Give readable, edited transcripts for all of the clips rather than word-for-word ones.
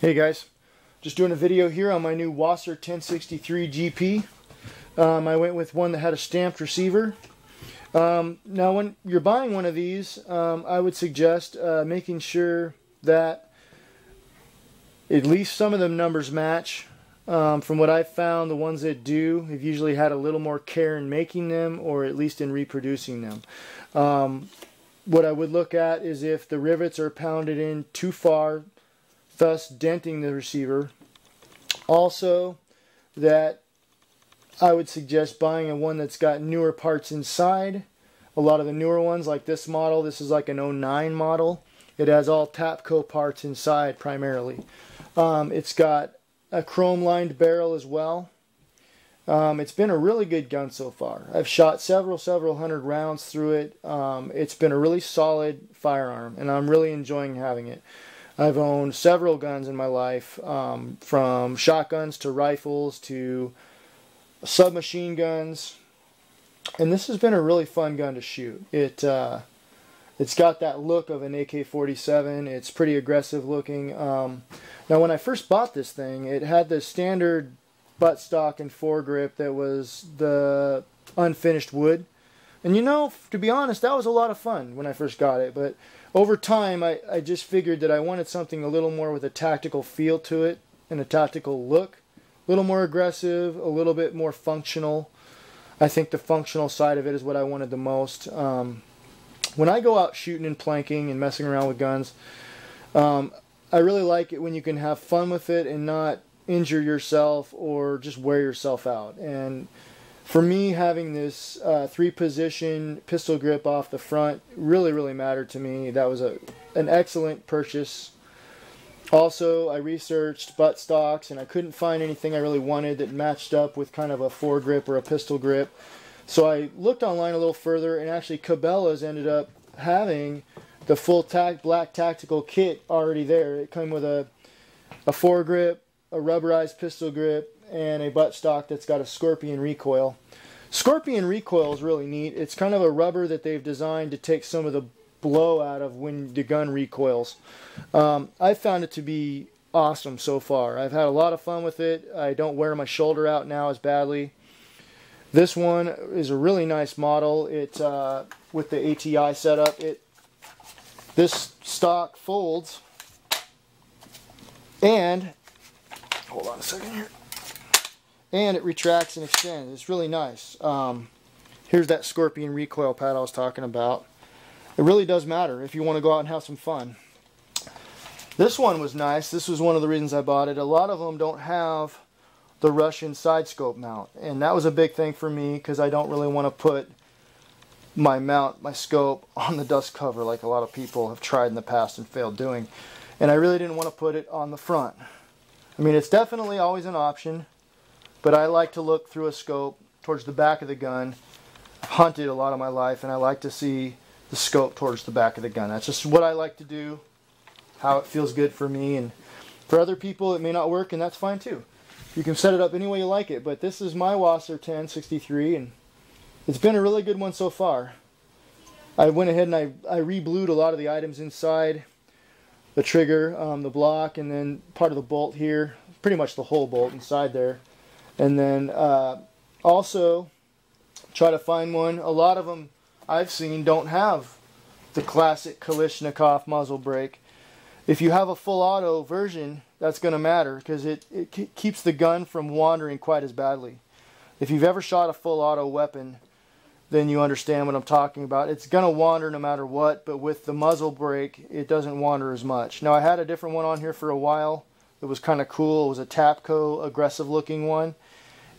Hey guys, just doing a video here on my new WASR 1063 GP. I went with one that had a stamped receiver. Now when you're buying one of these, I would suggest making sure that at least some of the numbers match. From what I've found, the ones that do have usually had a little more care in making them, or at least in reproducing them. What I would look at is if the rivets are pounded in too far, thus denting the receiver. Also, that I would suggest buying one that's got newer parts inside. A lot of the newer ones, like this model, this is like an 09 model. It has all Tapco parts inside primarily. It's got a chrome lined barrel as well. It's been a really good gun so far. I've shot several hundred rounds through it. It's been a really solid firearm, and I'm really enjoying having it. I've owned several guns in my life, from shotguns to rifles to submachine guns, and this has been a really fun gun to shoot. It's got that look of an AK47. It's pretty aggressive looking. Now when I first bought this thing, it had the standard buttstock and foregrip that was the unfinished wood. And you know, to be honest, that was a lot of fun when I first got it, but over time I just figured that I wanted something a little more with a tactical feel to it and a tactical look. A little more aggressive, a little bit more functional. I think the functional side of it is what I wanted the most. When I go out shooting and planking and messing around with guns, I really like it when you can have fun with it and not injure yourself or just wear yourself out. And for me, having this 3-position pistol grip off the front really mattered to me. That was an excellent purchase. Also, I researched buttstocks and I couldn't find anything I really wanted that matched up with kind of a foregrip or a pistol grip. So I looked online a little further, and actually Cabela's ended up having the full black tactical kit already there. It came with a foregrip, a rubberized pistol grip, and a buttstock that's got a Scorpion recoil. Scorpion recoil is really neat. It's kind of a rubber that they've designed to take some of the blow out of when the gun recoils. I found it to be awesome so far. I've had a lot of fun with it. I don't wear my shoulder out now as badly. This one is a really nice model. It's with the ATI setup. This stock folds, and hold on a second here. And it retracts and extends. It's really nice. Here's that Scorpion recoil pad I was talking about. It really does matter if you want to go out and have some fun. This one was nice. This was one of the reasons I bought it. A lot of them don't have the Russian side scope mount, and that was a big thing for me because I don't really want to put my scope on the dust cover like a lot of people have tried in the past and failed doing. And I really didn't want to put it on the front. I mean, it's definitely always an option, but I like to look through a scope towards the back of the gun. I've hunted a lot of my life, and I like to see the scope towards the back of the gun. That's just what I like to do, how it feels good for me, and for other people it may not work, and that's fine too. You can set it up any way you like it, but this is my WASR 1063, and it's been a really good one so far. I went ahead and I re-blued a lot of the items inside, the trigger, the block, and then part of the bolt here, pretty much the whole bolt inside there. And then also try to find one. A lot of them I've seen don't have the classic Kalashnikov muzzle brake. If you have a full auto version, that's going to matter because it keeps the gun from wandering quite as badly. If you've ever shot a full auto weapon, then you understand what I'm talking about. It's going to wander no matter what, but with the muzzle brake, it doesn't wander as much. Now, I had a different one on here for a while. It was kind of cool. It was a Tapco aggressive looking one,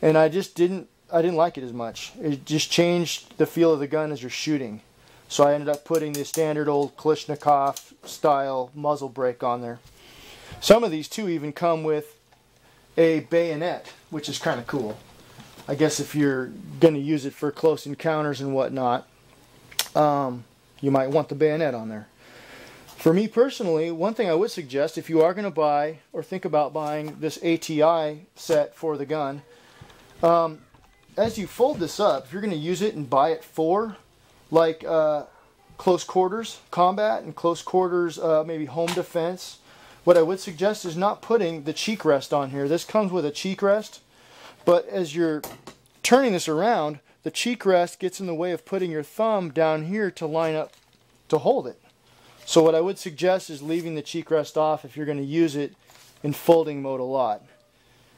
and I didn't like it as much. It just changed the feel of the gun as you're shooting. So I ended up putting the standard old Kalashnikov style muzzle brake on there. Some of these too even come with a bayonet, which is kind of cool. I guess if you're going to use it for close encounters and whatnot, you might want the bayonet on there. For me personally, one thing I would suggest, if you are going to buy or think about buying this ATI set for the gun, as you fold this up, if you're going to use it and buy it for like close quarters combat and close quarters maybe home defense, What I would suggest is not putting the cheek rest on here. This comes with a cheek rest, but as you're turning this around, the cheek rest gets in the way of putting your thumb down here to line up to hold it. So what I would suggest is leaving the cheek rest off if you're going to use it in folding mode a lot,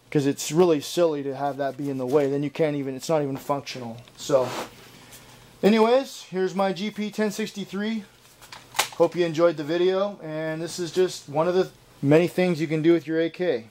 because it's really silly to have that be in the way. Then you can't even, it's not even functional. So anyways, here's my GP 1063. Hope you enjoyed the video, and this is just one of the many things you can do with your AK.